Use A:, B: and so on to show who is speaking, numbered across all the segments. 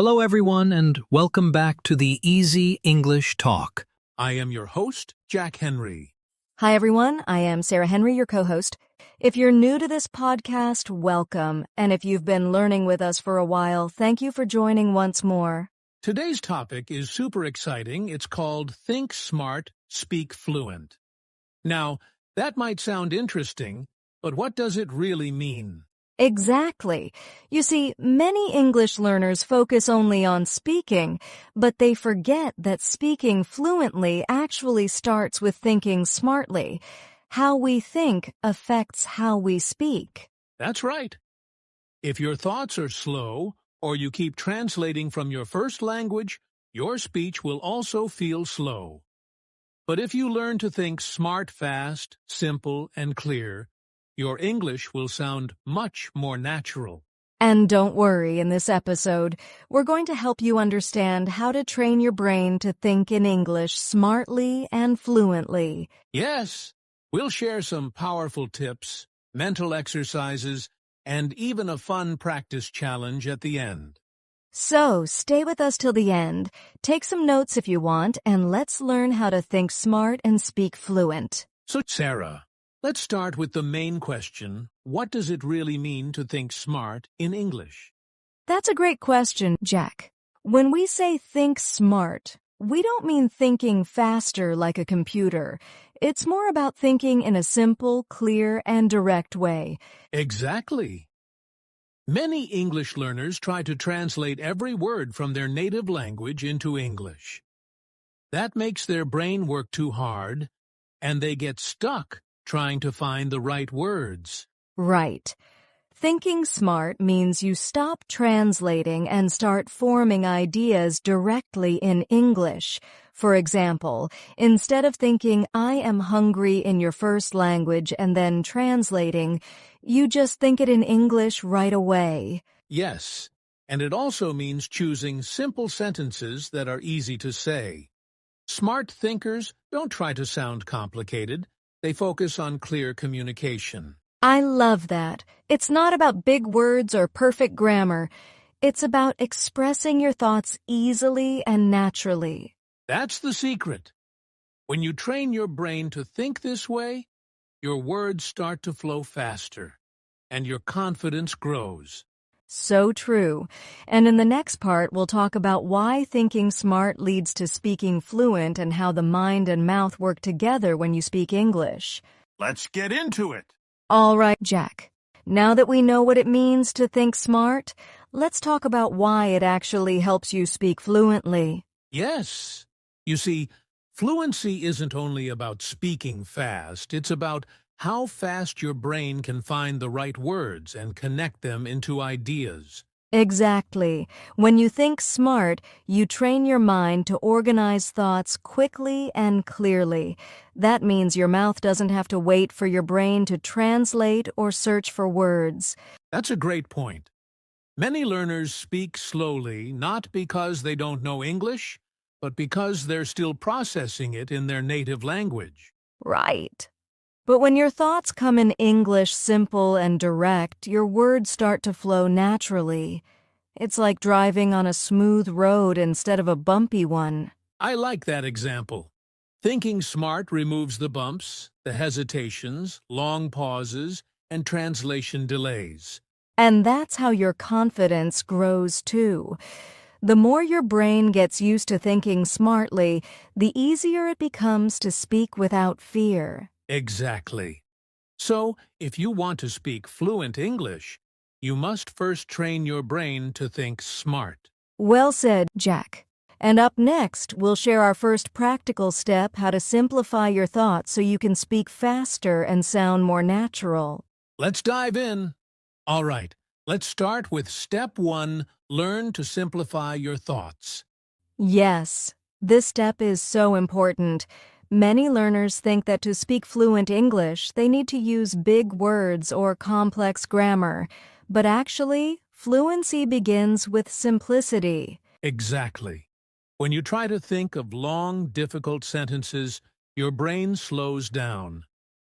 A: Hello, everyone, and welcome back to the Easy English Talk.
B: I am your host, Jack Henry.
C: Hi, everyone. I am Sarah Henry, your co-host. If you're new to this podcast, welcome. And if you've been learning with us for a while, thank you for joining once more.
B: Today's topic is super exciting. It's called Think Smart, Speak Fluent. Now, that might sound interesting, but what does it really mean?
C: Exactly. You see, many English learners focus only on speaking, but they forget that speaking fluently actually starts with thinking smartly. How we think affects how we speak.
B: That's right. If your thoughts are slow, or you keep translating from your first language, your speech will also feel slow. But if you learn to think smart fast, simple, and clear, your English will sound much more natural.
C: And don't worry, in this episode, we're going to help you understand how to train your brain to think in English smartly and fluently.
B: Yes, we'll share some powerful tips, mental exercises, and even a fun practice challenge at the end.
C: So, stay with us till the end, take some notes if you want, and let's learn how to think smart and speak fluent.
B: So, Sarah, let's start with the main question. What does it really mean to think smart in English?
C: That's a great question, Jack. When we say think smart, we don't mean thinking faster like a computer. It's more about thinking in a simple, clear, and direct way.
B: Exactly. Many English learners try to translate every word from their native language into English. That makes their brain work too hard, and they get stuck trying to find the right words.
C: Right. Thinking smart means you stop translating and start forming ideas directly in English. For example, instead of thinking, I am hungry in your first language and then translating, you just think it in English right away.
B: Yes, and it also means choosing simple sentences that are easy to say. Smart thinkers don't try to sound complicated. They focus on clear communication.
C: I love that. It's not about big words or perfect grammar. It's about expressing your thoughts easily and naturally.
B: That's the secret. When you train your brain to think this way, your words start to flow faster, and your confidence grows.
C: So true. And in the next part, we'll talk about why thinking smart leads to speaking fluent and how the mind and mouth work together when you speak English.
B: Let's get into it.
C: All right, Jack. Now that we know what it means to think smart, let's talk about why it actually helps you speak fluently.
B: Yes. You see, fluency isn't only about speaking fast, it's about how fast your brain can find the right words and connect them into ideas.
C: Exactly. When you think smart, you train your mind to organize thoughts quickly and clearly. That means your mouth doesn't have to wait for your brain to translate or search for words.
B: That's a great point. Many learners speak slowly not because they don't know English, but because they're still processing it in their native language.
C: Right. But when your thoughts come in English simple and direct, your words start to flow naturally. It's like driving on a smooth road instead of a bumpy one.
B: I like that example. Thinking smart removes the bumps, the hesitations, long pauses, and translation delays.
C: And that's how your confidence grows too. The more your brain gets used to thinking smartly, the easier it becomes to speak without fear.
B: Exactly. So, if you want to speak fluent English, you must first train your brain to think smart.
C: Well said, Jack. And up next, we'll share our first practical step, how to simplify your thoughts so you can speak faster and sound more natural.
B: Let's dive in. All right, let's start with step 1, learn to simplify your thoughts.
C: Yes, this step is so important. Many learners think that to speak fluent English, they need to use big words or complex grammar. But actually, fluency begins with simplicity.
B: Exactly. When you try to think of long, difficult sentences, your brain slows down.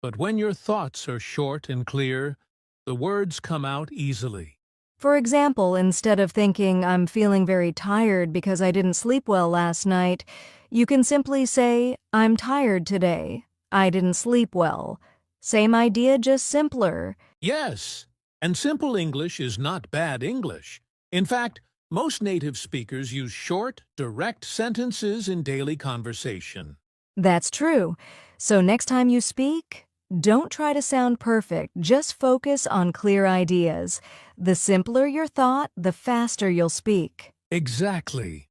B: But when your thoughts are short and clear, the words come out easily.
C: For example, instead of thinking, I'm feeling very tired because I didn't sleep well last night, you can simply say, I'm tired today. I didn't sleep well. Same idea, just simpler.
B: Yes, and simple English is not bad English. In fact, most native speakers use short, direct sentences in daily conversation.
C: That's true. So next time you speak, don't try to sound perfect. Just focus on clear ideas. The simpler your thought, the faster you'll speak.
B: Exactly.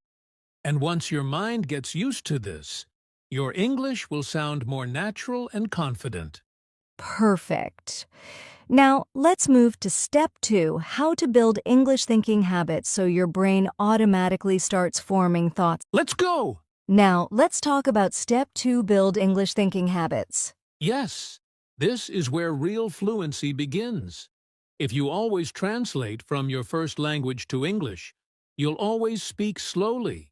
B: And once your mind gets used to this, your English will sound more natural and confident.
C: Perfect. Now, let's move to step 2, how to build English thinking habits so your brain automatically starts forming thoughts.
B: Let's go!
C: Now, let's talk about step 2, build English thinking habits.
B: Yes, this is where real fluency begins. If you always translate from your first language to English, you'll always speak slowly.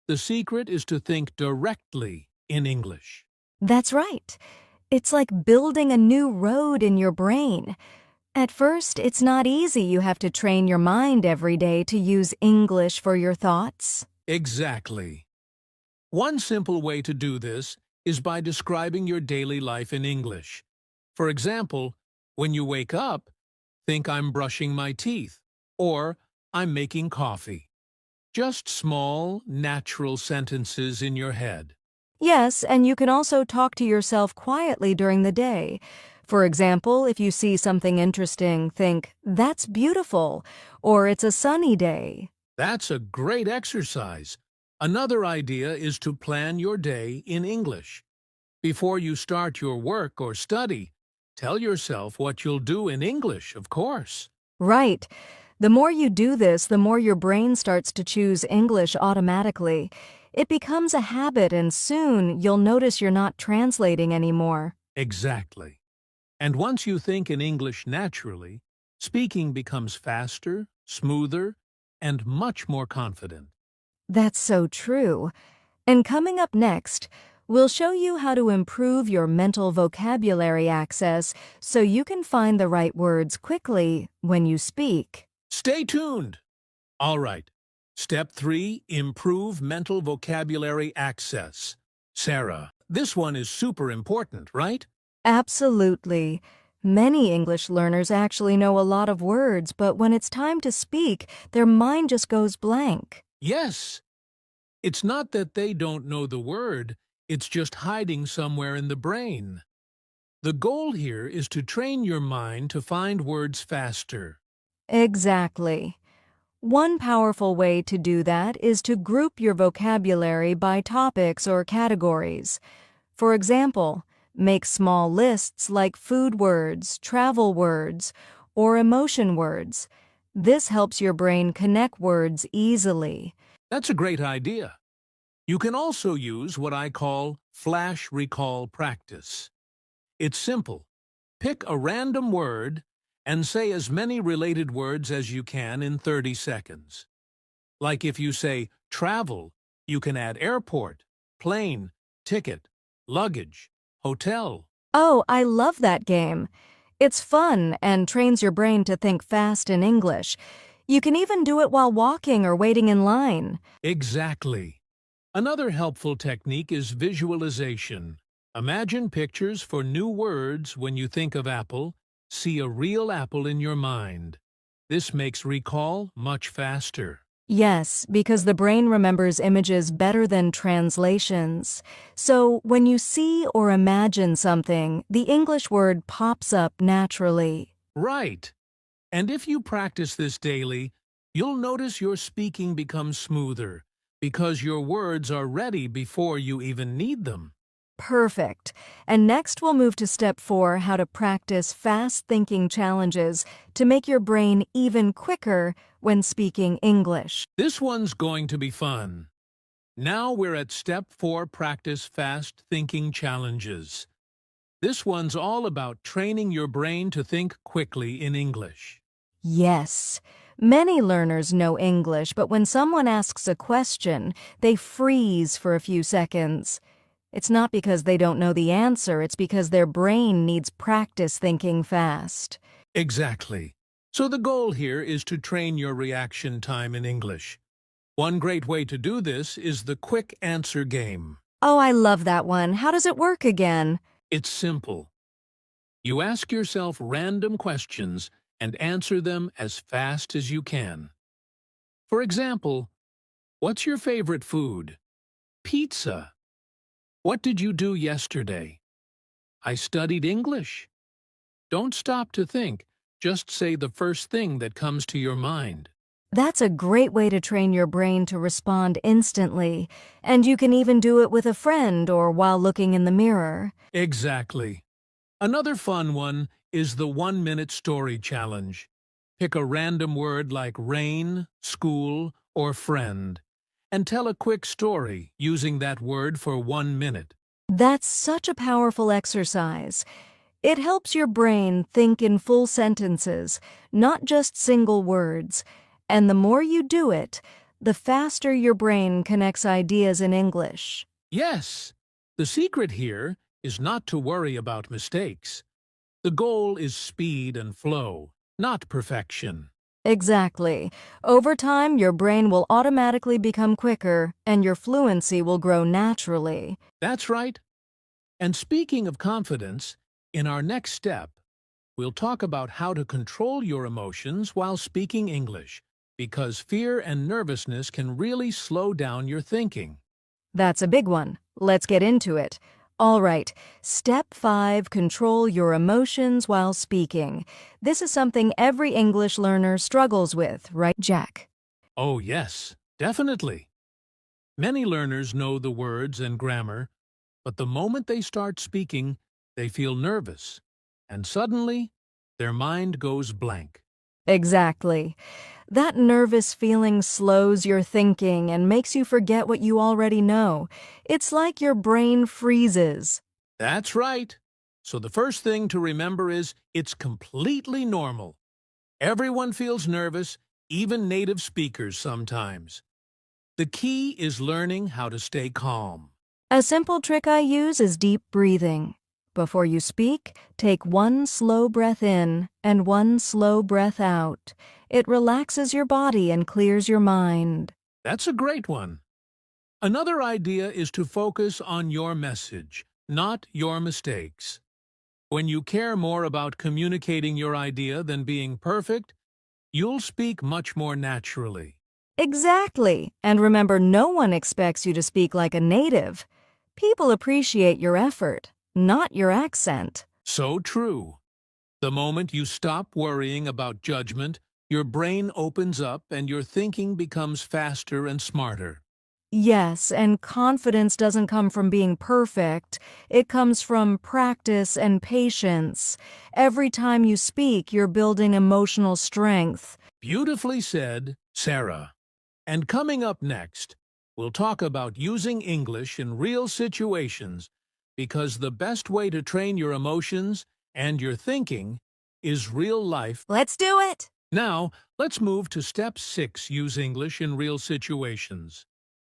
B: The secret is to think directly in English.
C: That's right. It's like building a new road in your brain. At first, it's not easy. You have to train your mind every day to use English for your thoughts.
B: Exactly. One simple way to do this is by describing your daily life in English. For example, when you wake up, think I'm brushing my teeth, or I'm making coffee. Just small, natural sentences in your head.
C: Yes, and you can also talk to yourself quietly during the day. For example, if you see something interesting, think, that's beautiful, or it's a sunny day.
B: That's a great exercise. Another idea is to plan your day in English. Before you start your work or study, tell yourself what you'll do in English, of course.
C: Right. The more you do this, the more your brain starts to choose English automatically. It becomes a habit, and soon you'll notice you're not translating anymore.
B: Exactly. And once you think in English naturally, speaking becomes faster, smoother, and much more confident.
C: That's so true. And coming up next, we'll show you how to improve your mental vocabulary access so you can find the right words quickly when you speak.
B: Stay tuned! All right. Step 3, improve mental vocabulary access. Sarah, this one is super important, right?
C: Absolutely. Many English learners actually know a lot of words, but when it's time to speak, their mind just goes blank.
B: Yes. It's not that they don't know the word, it's just hiding somewhere in the brain. The goal here is to train your mind to find words faster.
C: Exactly. One powerful way to do that is to group your vocabulary by topics or categories. For example, make small lists like food words, travel words, or emotion words. This helps your brain connect words easily.
B: That's a great idea. You can also use what I call flash recall practice. It's simple. Pick a random word and say as many related words as you can in 30 seconds. Like if you say travel, you can add airport, plane, ticket, luggage, hotel.
C: Oh, I love that game. It's fun and trains your brain to think fast in English. You can even do it while walking or waiting in line.
B: Exactly. Another helpful technique is visualization. Imagine pictures for new words when you think of apple. See a real apple in your mind. This makes recall much faster.
C: Yes, because the brain remembers images better than translations. So when you see or imagine something, the English word pops up naturally.
B: Right. And if you practice this daily, you'll notice your speaking becomes smoother because your words are ready before you even need them.
C: Perfect. And next we'll move to step 4, how to practice fast thinking challenges to make your brain even quicker when speaking English.
B: This one's going to be fun. Now we're at step 4, practice fast thinking challenges. This one's all about training your brain to think quickly in English.
C: Yes. Many learners know English, but when someone asks a question, they freeze for a few seconds. It's not because they don't know the answer, it's because their brain needs practice thinking fast.
B: Exactly. So the goal here is to train your reaction time in English. One great way to do this is the quick answer game.
C: Oh, I love that one. How does it work again?
B: It's simple. You ask yourself random questions and answer them as fast as you can. For example, what's your favorite food? Pizza. What did you do yesterday? I studied English. Don't stop to think. Just say the first thing that comes to your mind.
C: That's a great way to train your brain to respond instantly, and you can even do it with a friend or while looking in the mirror.
B: Exactly. Another fun one is the 1-minute story challenge. Pick a random word like rain, school, or friend, and tell a quick story using that word for 1 minute.
C: That's such a powerful exercise. It helps your brain think in full sentences, not just single words. And the more you do it, the faster your brain connects ideas in English.
B: Yes, the secret here is not to worry about mistakes. The goal is speed and flow, not perfection.
C: Exactly. Over time, your brain will automatically become quicker, and your fluency will grow naturally.
B: That's right. And speaking of confidence, in our next step, we'll talk about how to control your emotions while speaking English, because fear and nervousness can really slow down your thinking.
C: That's a big one. Let's get into it. All right, Step 5, control your emotions while speaking. This is something every English learner struggles with, right, Jack?
B: Oh, yes, definitely. Many learners know the words and grammar, but the moment they start speaking, they feel nervous, and suddenly, their mind goes blank.
C: Exactly. That nervous feeling slows your thinking and makes you forget what you already know. It's like your brain freezes.
B: That's right. So the first thing to remember is it's completely normal. Everyone feels nervous, even native speakers sometimes. The key is learning how to stay calm.
C: A simple trick I use is deep breathing. Before you speak, take one slow breath in and one slow breath out. It relaxes your body and clears your mind.
B: That's a great one. Another idea is to focus on your message, not your mistakes. When you care more about communicating your idea than being perfect, you'll speak much more naturally.
C: Exactly. And remember, no one expects you to speak like a native. People appreciate your effort, not your accent.
B: So true. The moment you stop worrying about judgment, your brain opens up and your thinking becomes faster and smarter.
C: Yes, and confidence doesn't come from being perfect. It comes from practice and patience. Every time you speak, you're building emotional strength.
B: Beautifully said, Sarah. And coming up next, we'll talk about using English in real situations, because the best way to train your emotions and your thinking is real life.
C: Let's do it!
B: Now, let's move to Step 6, use English in real situations.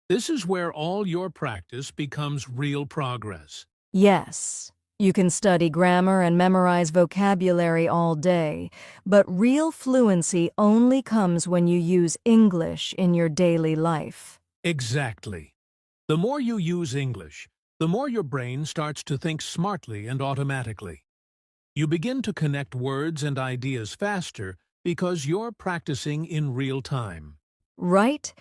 B: This is where all your practice becomes real progress.
C: Yes, you can study grammar and memorize vocabulary all day, but real fluency only comes when you use English in your daily life.
B: Exactly. The more you use English, the more your brain starts to think smartly and automatically. You begin to connect words and ideas faster because you're practicing in real time.
C: Right?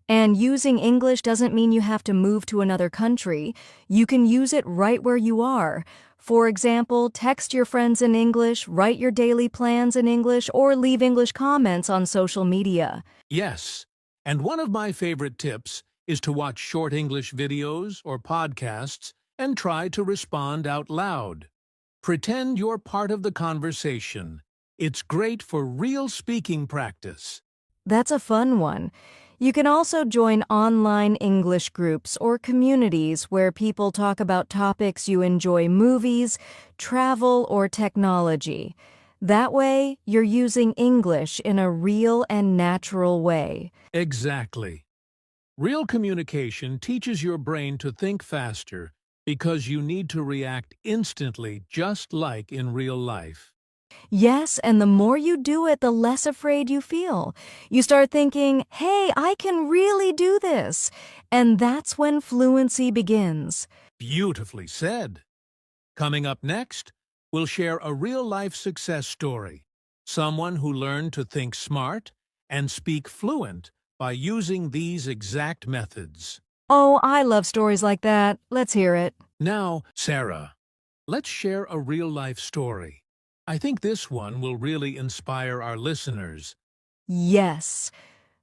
C: And using English doesn't mean you have to move to another country. You can use it right where you are. For example, text your friends in English, write your daily plans in English, or leave English comments on social media.
B: Yes, and one of my favorite tips is to watch short English videos or podcasts and try to respond out loud. Pretend you're part of the conversation. It's great for real speaking practice.
C: That's a fun one. You can also join online English groups or communities where people talk about topics you enjoy: movies, travel, or technology. That way, you're using English in a real and natural way.
B: Exactly. Real communication teaches your brain to think faster because you need to react instantly, just like in real life.
C: Yes, and the more you do it, the less afraid you feel. You start thinking, hey, I can really do this. And that's when fluency begins.
B: Beautifully said. Coming up next, we'll share a real-life success story. Someone who learned to think smart and speak fluent by using these exact methods.
C: Oh, I love stories like that. Let's hear it.
B: Now, Sarah, let's share a real-life story. I think this one will really inspire our listeners.
C: Yes.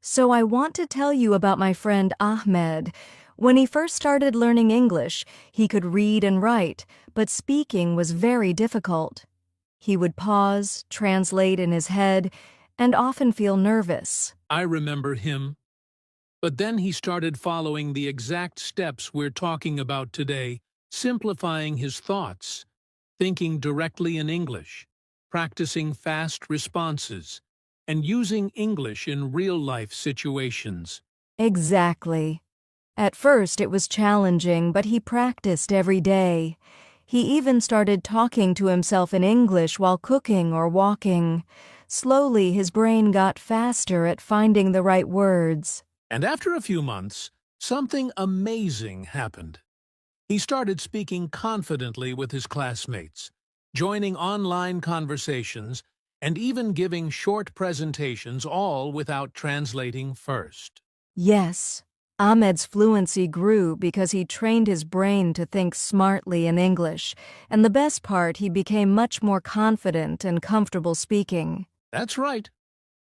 C: So I want to tell you about my friend Ahmed. When he first started learning English, he could read and write, but speaking was very difficult. He would pause, translate in his head, and often feel nervous.
B: I remember him. But then he started following the exact steps we're talking about today, simplifying his thoughts, thinking directly in English, practicing fast responses, and using English in real-life situations.
C: Exactly. At first it was challenging, but he practiced every day. He even started talking to himself in English while cooking or walking. Slowly his brain got faster at finding the right words.
B: And after a few months, something amazing happened. He started speaking confidently with his classmates, joining online conversations, and even giving short presentations, all without translating first.
C: Yes, Ahmed's fluency grew because he trained his brain to think smartly in English, and the best part, he became much more confident and comfortable speaking.
B: That's right.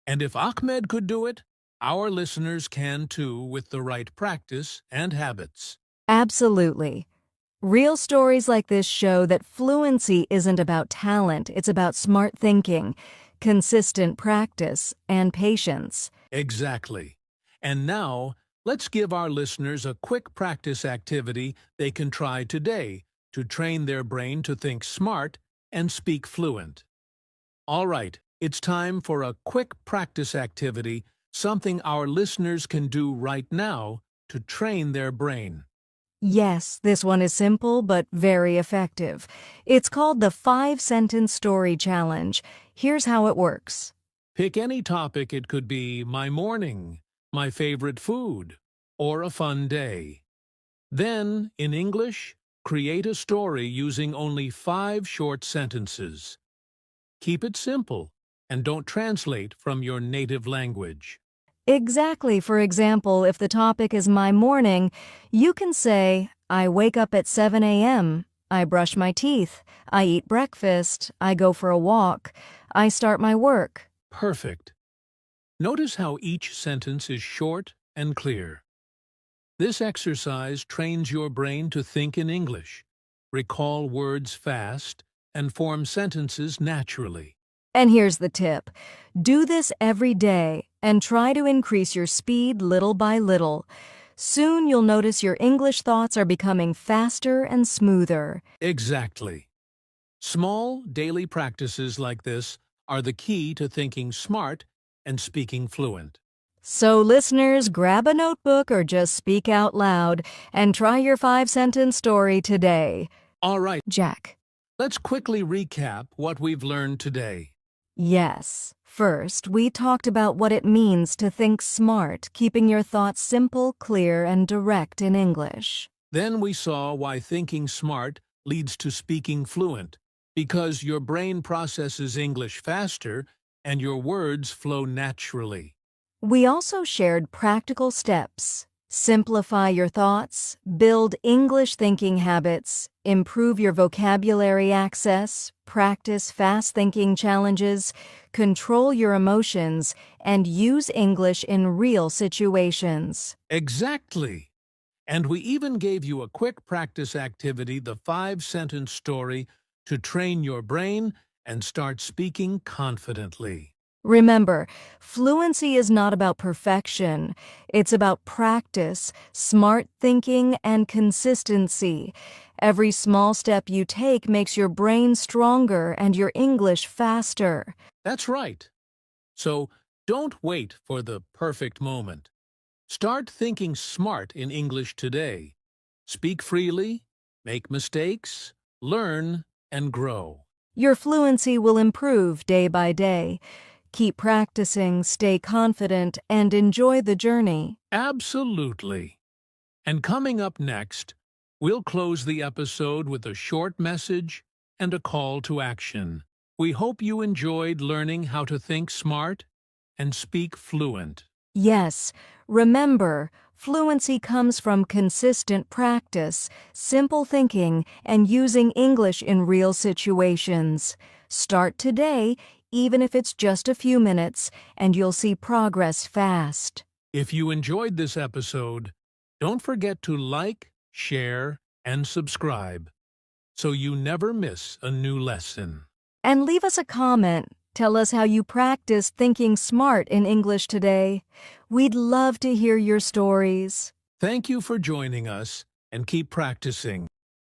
B: And if Ahmed could do it, our listeners can too with the right practice and habits.
C: Absolutely. Real stories like this show that fluency isn't about talent, it's about smart thinking, consistent practice, and patience.
B: Exactly. And now, let's give our listeners a quick practice activity they can try today to train their brain to think smart and speak fluent. All right, it's time for a quick practice activity, something our listeners can do right now to train their brain.
C: Yes, this one is simple but very effective. It's called the 5-sentence story challenge. Here's how it works.
B: Pick any topic. It could be my morning, my favorite food, or a fun day. Then, in English, create a story using only 5 short sentences. Keep it simple and don't translate from your native language.
C: Exactly. For example, if the topic is my morning, you can say, I wake up at 7 a.m., I brush my teeth, I eat breakfast, I go for a walk, I start my work.
B: Perfect. Notice how each sentence is short and clear. This exercise trains your brain to think in English, recall words fast, and form sentences naturally.
C: And here's the tip. Do this every day and try to increase your speed little by little. Soon you'll notice your English thoughts are becoming faster and smoother.
B: Exactly. Small, daily practices like this are the key to thinking smart and speaking fluent.
C: So listeners, grab a notebook or just speak out loud and try your 5-sentence story today.
B: All right,
C: Jack.
B: let's quickly recap what we've learned today.
C: Yes. First, we talked about what it means to think smart, keeping your thoughts simple, clear, and direct in English.
B: Then we saw why thinking smart leads to speaking fluent, because your brain processes English faster and your words flow naturally.
C: We also shared practical steps. Simplify your thoughts, build English thinking habits, improve your vocabulary access, practice fast thinking challenges, control your emotions, and use English in real situations.
B: Exactly. And we even gave you a quick practice activity, the 5-sentence story, to train your brain and start speaking confidently.
C: Remember, fluency is not about perfection. It's about practice, smart thinking, and consistency. Every small step you take makes your brain stronger and your English faster.
B: That's right. So don't wait for the perfect moment. Start thinking smart in English today. Speak freely, make mistakes, learn, and grow.
C: Your fluency will improve day by day. Keep practicing, stay confident, and enjoy the journey.
B: Absolutely. And coming up next, we'll close the episode with a short message and a call to action. We hope you enjoyed learning how to think smart and speak fluent.
C: Yes, remember, fluency comes from consistent practice, simple thinking, and using English in real situations. Start today, even if it's just a few minutes, and you'll see progress fast.
B: If you enjoyed this episode, don't forget to like, share, and subscribe so you never miss a new lesson.
C: And leave us a comment. Tell us how you practiced thinking smart in English today. We'd love to hear your stories.
B: Thank you for joining us, and keep practicing.